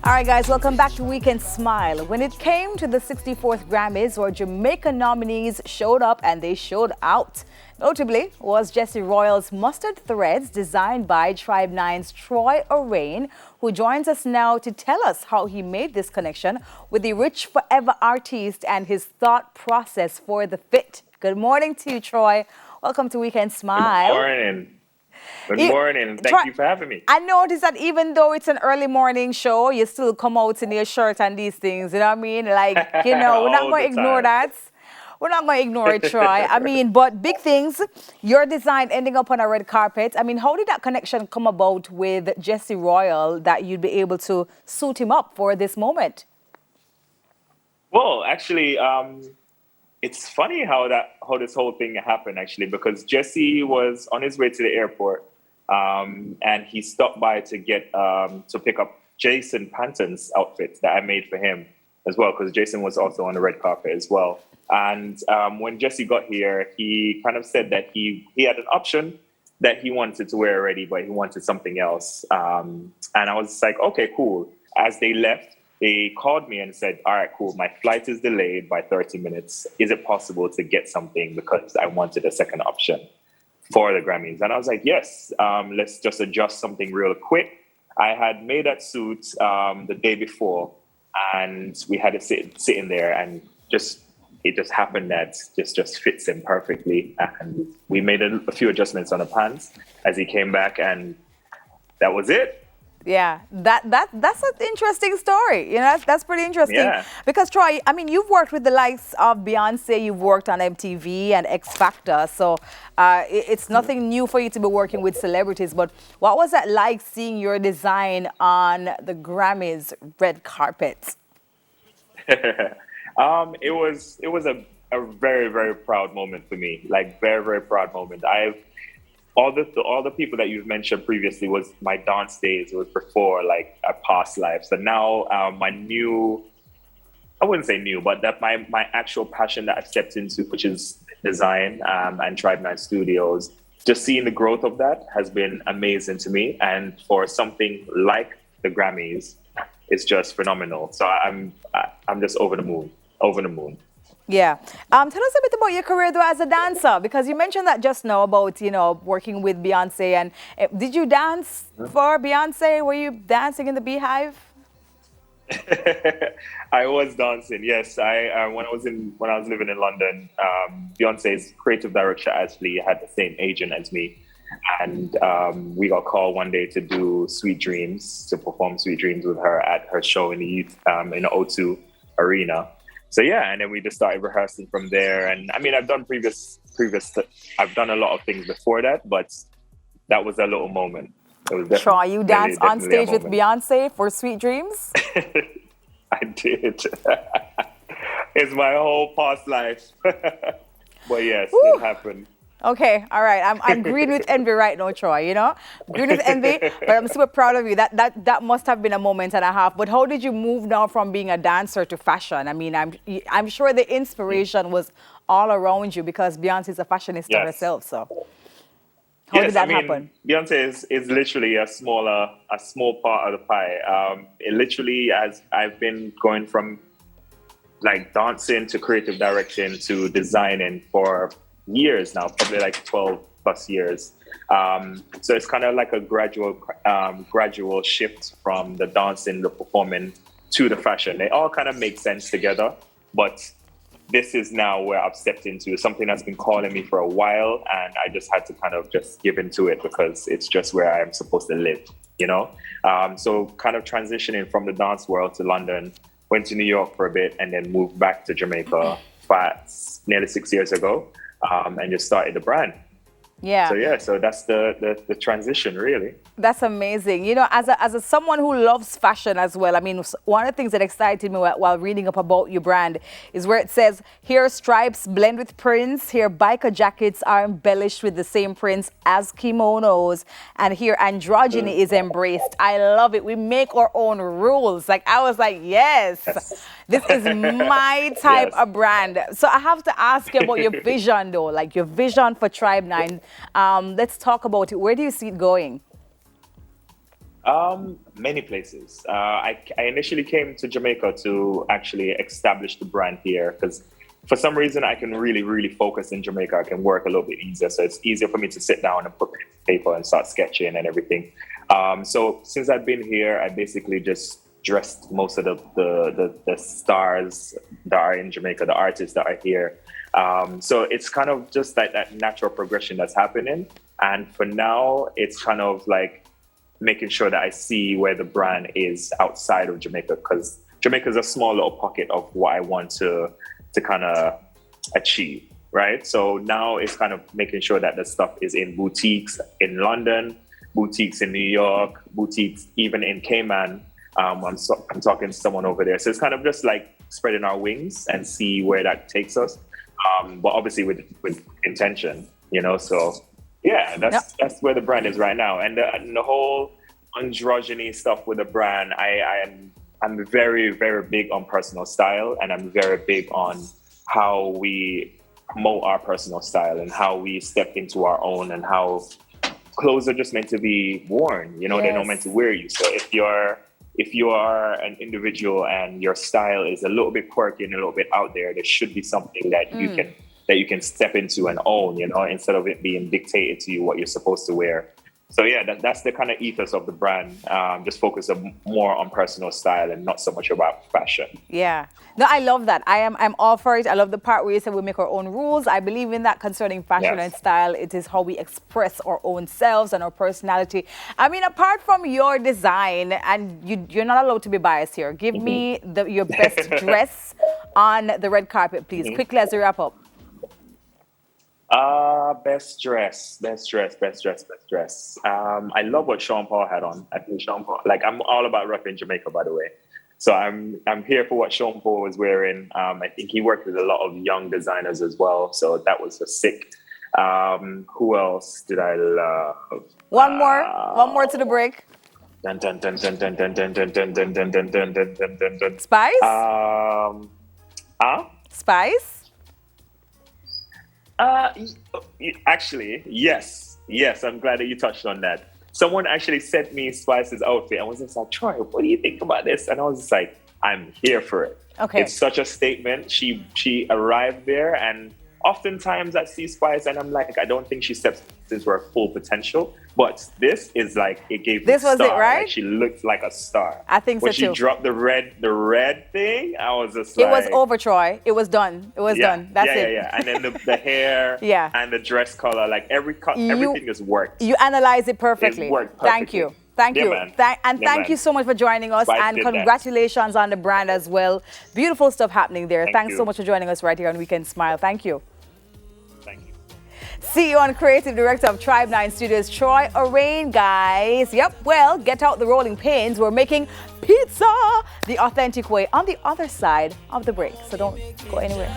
All right, guys, welcome back to Weekend Smile. When it came to the 64th Grammys, our Jamaica nominees showed up and they showed out. Notably was Jesse Royal's Mustard Threads, designed by Tribe 9's Troy Orain, who joins us now to tell us how he made this connection with the Rich Forever artist and his thought process for the fit. Good morning to you, Troy. Welcome to Weekend Smile. Good morning. Good morning. Thank you for having me. I noticed that even though it's an early morning show, you still come out in your shirt and these things. You know what I mean? Like, we're not going to ignore that. We're not going to ignore it, Troy. I mean, but big things, your design ending up on a red carpet. I mean, how did that connection come about with Jesse Royal that you'd be able to suit him up for this moment? Well, actually, it's funny how this whole thing happened, actually, because Jesse was on his way to the airport, and he stopped by to get to pick up Jason Panton's outfit that I made for him as well, because Jason was also on the red carpet as well. And when Jesse got here, he kind of said that he had an option that he wanted to wear already, but he wanted something else. And I was like, okay, cool. As they left, they called me and said, all right, cool. My flight is delayed by 30 minutes. Is it possible to get something? Because I wanted a second option for the Grammys. And I was like, yes, let's just adjust something real quick. I had made that suit the day before, and we had it sitting there, and it just happened that just fits him perfectly. And we made a few adjustments on the pants as he came back, and that was it. Yeah, that's an interesting story. You know, that's pretty interesting. Yeah. Because Troy, I mean, you've worked with the likes of Beyonce, you've worked on MTV and X Factor, so it's nothing new for you to be working with celebrities. But what was that like seeing your design on the Grammys red carpet? It was a very, very proud moment for me. Like, very, very proud moment. All the people that you've mentioned previously was my dance days. It was before, like, a past life. So now my new, I wouldn't say new, but that my actual passion that I've stepped into, which is design and Tribe 9 Studios, just seeing the growth of that has been amazing to me. And for something like the Grammys, it's just phenomenal. So I'm just over the moon. Yeah. Tell us a bit about your career though as a dancer, because you mentioned that just now about, working with Beyonce. And did you dance for Beyonce? Were you dancing in the Beehive? I was dancing, yes. When I was living in London, Beyonce's creative director actually had the same agent as me. And we got called one day to do Sweet Dreams, to perform Sweet Dreams with her at her show in the O2 Arena. So yeah, and then we just started rehearsing from there. And I mean, I've done I've done a lot of things before that, but that was a little moment. It was Troy, you danced on stage with Beyonce for Sweet Dreams? I did. It's my whole past life. But yes, Woo. it happened. Okay, all right. I'm green with envy right now, Troy, Green with envy, but I'm super proud of you. That must have been a moment and a half. But how did you move now from being a dancer to fashion? I mean, I'm sure the inspiration was all around you because Beyonce is a fashionista herself, so how did that happen? Beyonce is literally a small part of the pie. It literally, as I've been going from like dancing to creative direction to designing for years now, probably like 12 plus years. So it's kind of like a gradual shift from the dancing, the performing to the fashion. They all kind of make sense together, but this is now where I've stepped into something that's been calling me for a while, and I just had to kind of just give into it because it's just where I am supposed to live, So kind of transitioning from the dance world to London, went to New York for a bit, and then moved back to Jamaica nearly 6 years ago. And just started the brand. Yeah. So that's the transition, really. That's amazing. As someone who loves fashion as well, I mean, one of the things that excited me while reading up about your brand is where it says, here stripes blend with prints, here biker jackets are embellished with the same prints as kimonos, and here androgyny is embraced. I love it. We make our own rules. Like, I was like, yes. This is my type of brand. So I have to ask you about your vision, though, like your vision for Tribe 9. Let's talk about it. Where do you see it going? Many places. I initially came to Jamaica to actually establish the brand here because for some reason I can really focus in Jamaica. I can work a little bit easier. So it's easier for me to sit down and put pen to paper and start sketching and everything. So since I've been here, I basically just dressed most of the stars that are in Jamaica, the artists that are here. So it's kind of just like that natural progression that's happening. And for now, it's kind of like making sure that I see where the brand is outside of Jamaica, because Jamaica is a small little pocket of what I want to kind of achieve, right? So now it's kind of making sure that the stuff is in boutiques in London, boutiques in New York, boutiques even in Cayman. I'm talking to someone over there. So it's kind of just like spreading our wings and see where that takes us. But obviously with intention, you know, so yeah, that's where the brand is right now. And the whole androgyny stuff with the brand, I'm very big on personal style, and I'm very big on how we promote our personal style and how we step into our own, and how clothes are just meant to be worn, you know. They're not meant to wear you. So if you are an individual and your style is a little bit quirky and a little bit out there should be something that you can step into and own, you know, instead of it being dictated to you what you're supposed to wear. So yeah, that's the kind of ethos of the brand. Just focus more on personal style and not so much about fashion. Yeah. No, I love that. I'm all for it. I love the part where you said we make our own rules. I believe in that concerning fashion and style. It is how we express our own selves and our personality. I mean, apart from your design, and you're not allowed to be biased here. Give me your best dress on the red carpet, please. Quickly as we wrap up. Best dress. I love what Sean Paul had on. I think Sean Paul, like, I'm all about repping Jamaica, by the way. So I'm here for what Sean Paul was wearing. I think he worked with a lot of young designers as well. So that was sick. Who else did I love? One more to the break. Spice? Spice? Actually, yes. I'm glad that you touched on that. Someone actually sent me Spice's outfit and was just like, Troy, what do you think about this? And I was just like, I'm here for it. Okay. It's such a statement. She arrived there, and oftentimes I see Spice and I'm like, I don't think she steps into her full potential. But this is like, it gave me this was star. It, right? Like, she looked like a star. I think when so too. When she dropped the red thing, I was just like... It was over, Troy. It was done. It was done. That's it. Yeah. And then the hair and the dress color, like everything is worked. You analyze it perfectly. It worked perfectly. Thank you. Thank you so much for joining us, and congratulations on the brand as well. Beautiful stuff happening there. Thanks so much for joining us right here on Weekend Smile. Thank you. CEO and Creative Director of Tribe 9 Studios, Troy Orain, guys. Yep, well, get out the rolling pins. We're making pizza the authentic way on the other side of the break. So don't go anywhere.